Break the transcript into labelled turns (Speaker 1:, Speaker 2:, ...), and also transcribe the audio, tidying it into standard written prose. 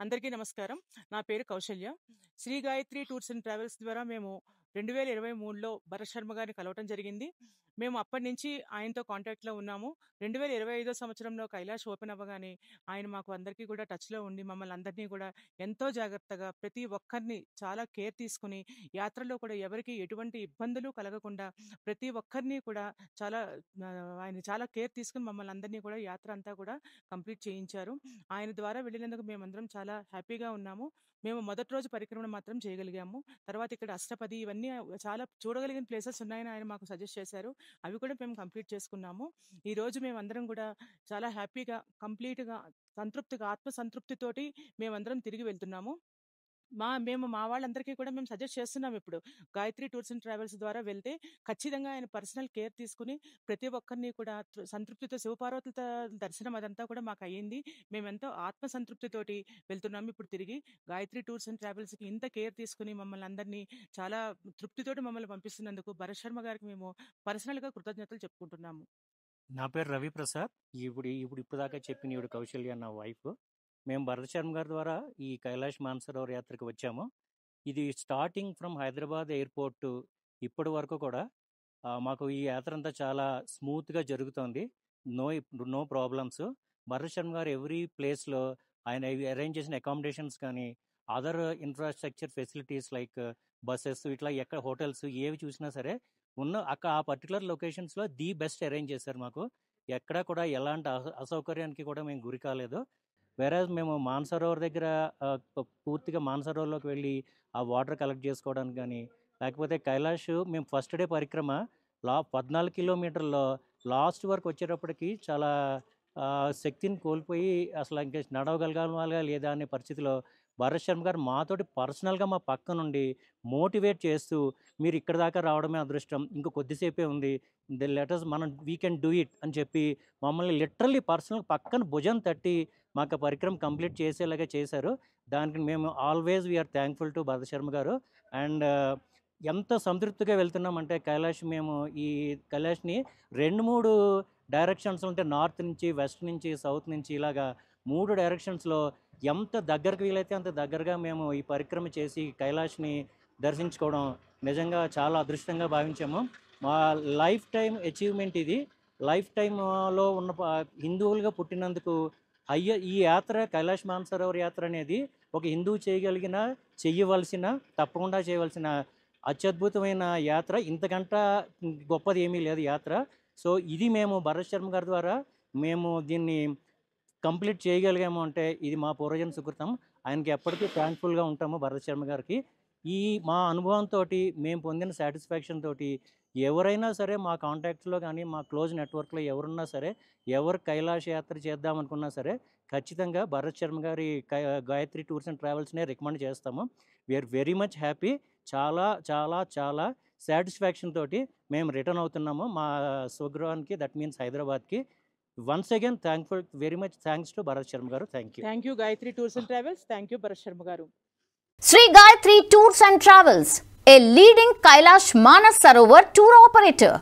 Speaker 1: అందరికీ నమస్కారం. నా పేరు Kausalya. Sri Gayatri tours and travels ద్వారా మేము 2023లో భరత్ శర్మ గారిని కలవటం జరిగింది. మేము అప్పటినుంచి ఆయనతో కాంటాక్ట్‌లో ఉన్నాము. 2025 సంవత్సరంలో కైలాష్ ఓపెన్ అవ్వగానే ఆయన మాకు అందరికీ కూడా టచ్‌లో ఉండి మమ్మల్ని అందరినీ కూడా ఎంతో జాగ్రత్తగా ప్రతి ఒక్కరిని చాలా కేర్ తీసుకొని యాత్రలో కూడా ఎవరికీ ఎటువంటి ఇబ్బందులు కలగకుండా ప్రతి ఒక్కరిని కూడా చాలా ఆయన చాలా కేర్ తీసుకొని మమ్మల్ని అందరినీ కూడా యాత్ర అంతా కూడా కంప్లీట్ చేయించారు. ఆయన ద్వారా వెళ్ళినందుకు మేమందరం చాలా హ్యాపీగా ఉన్నాము. మేము మొదటి రోజు పరిక్రమణ మాత్రం చేయగలిగాము. తర్వాత ఇక్కడ అష్టపది ఇవన్నీ చాలా చూడగలిగిన ప్లేసెస్ ఉన్నాయని ఆయన మాకు సజెస్ట్ చేశారు. అవి కూడా మేము కంప్లీట్ చేసుకున్నాము. ఈరోజు మేమందరం కూడా చాలా హ్యాపీగా, కంప్లీట్‌గా సంతృప్తిగా, ఆత్మ సంతృప్తితోటి మేమందరం తిరిగి వెళ్తున్నాము. మేము మా వాళ్ళందరికీ కూడా మేము సజెస్ట్ చేస్తున్నాం ఇప్పుడు. గాయత్రి టూర్స్ అండ్ ట్రావెల్స్ ద్వారా వెళ్తే ఖచ్చితంగా ఆయన పర్సనల్ కేర్ తీసుకొని ప్రతి ఒక్కరిని కూడా సంతృప్తితో శివపార్వతులతో దర్శనం అదంతా కూడా మాకయ్యింది. మేమెంతో ఆత్మ సంతృప్తితోటి వెళ్తున్నాము ఇప్పుడు తిరిగి. గాయత్రి టూర్స్ అండ్ ట్రావెల్స్‌కి ఇంత కేర్ తీసుకొని మమ్మల్ని అందరినీ చాలా తృప్తితోటి మమ్మల్ని పంపిస్తున్నందుకు భరత్ శర్మ గారికి మేము పర్సనల్‌గా కృతజ్ఞతలు చెప్పుకుంటున్నాము.
Speaker 2: నా పేరు రవిప్రసాద్. ఇప్పటిదాకా చెప్పిన ఈవిడ కౌశల్య నా వైఫ్. మేము భరత్ శర్మ గారి ద్వారా ఈ కైలాష్ మానసరోవర్ యాత్రకు వచ్చాము. ఇది స్టార్టింగ్ ఫ్రమ్ హైదరాబాద్ ఎయిర్పోర్ట్ ఇప్పటి వరకు కూడా మాకు ఈ యాత్ర అంతా చాలా స్మూత్గా జరుగుతోంది. No problems. భరత్ శర్మ గారు ఎవ్రీ ప్లేస్లో ఆయన అరేంజ్ చేసిన అకామిడేషన్స్ కానీ other infrastructure facilities like buses ఇట్లా ఎక్కడ హోటల్స్ ఏవి చూసినా సరే ఆ పర్టికులర్ లొకేషన్స్లో ది బెస్ట్ అరేంజ్ చేశారు మాకు. ఎక్కడా కూడా ఎలాంటి అసౌకర్యానికి కూడా మేము గురి కాలేదు. వేరేజ్ మేము మానసరోవర్ దగ్గర పూర్తిగా మానసరోవర్లోకి వెళ్ళి ఆ వాటర్ కలెక్ట్ చేసుకోవడానికి కానీ లేకపోతే కైలాష్ మేము ఫస్ట్ డే పరిక్రమ 14 కిలోమీటర్లో లాస్ట్ వరకు వచ్చేటప్పటికి చాలా శక్తిని కోల్పోయి అసలు ఇంకా నడవగలగాలా లేదా అనే పరిస్థితిలో భరత్ శర్మ గారు మాతోటి పర్సనల్గా మా పక్క నుండి మోటివేట్ చేస్తూ మీరు ఇక్కడ దాకా రావడమే అదృష్టం, ఇంకో కొద్దిసేపే ఉంది, వీ కెన్ డూ ఇట్ అని చెప్పి మమ్మల్ని లిటరల్లీ పర్సనల్ పక్కన భుజం తట్టి మాకు ఆ పరిక్రమ కంప్లీట్ చేసేలాగా చేశారు. దానికి మేము always we are thankful to Bharat Sharma garu. And ఎంత సంతృప్తిగా వెళ్తున్నామంటే మేము ఈ కైలాష్ని 2-3 డైరెక్షన్స్ ఉంటే నార్త్ నుంచి, వెస్ట్ నుంచి, సౌత్ నుంచి ఇలాగా 3 డైరెక్షన్స్లో ఎంత దగ్గరకు వీలైతే అంత దగ్గరగా మేము ఈ పరిక్రమ చేసి కైలాష్ని దర్శించుకోవడం నిజంగా చాలా అదృష్టంగా భావించాము. మా లైఫ్ టైం అచీవ్మెంట్ ఇది. లైఫ్ టైంలో ఉన్న హిందువులుగా పుట్టినందుకు ఈ యాత్ర కైలాష్ మానసరోవర్ యాత్ర అనేది ఒక హిందువు చేయవలసిన తప్పకుండా చేయవలసిన అత్యద్భుతమైన యాత్ర. ఇంతకంటే గొప్పది ఏమీ లేదు యాత్ర. సో ఇది మేము భరత్ శర్మ గారి ద్వారా మేము దీన్ని కంప్లీట్ చేయగలిగాము అంటే ఇది మా పూర్వజన్మ సుకృతం. ఆయనకి ఎప్పటికీ థ్యాంక్ఫుల్గా ఉంటాము భరత్ శర్మ గారికి. మా అనుభవంతో మేము పొందిన సాటిస్ఫాక్షన్ తోటి ఎవరైనా సరే మా కాంటాక్ట్స్లో కానీ మా క్లోజ్ నెట్వర్క్లో ఎవరున్నా సరే ఎవరు కైలాష్ యాత్ర చేద్దామనుకున్నా సరే ఖచ్చితంగా భరత్ శర్మ గారి గాయత్రి టూర్స్ అండ్ ట్రావెల్స్నే రికమెండ్ చేస్తాము. We are very much happy. చాలా చాలా చాలా సాటిస్ఫాక్షన్ తోటి మేము రిటర్న్ అవుతున్నాము మా స్వగృహానికి, దట్ మీన్స్ హైదరాబాద్కి. Once again very much thanks to Bharat Sharma garu.
Speaker 1: Thank you Gayatri tours and travels. Thank you Bharat Sharma garu.
Speaker 3: Sri Gayatri Tours and Travels, a leading Kailash Manas Sarovar tour operator.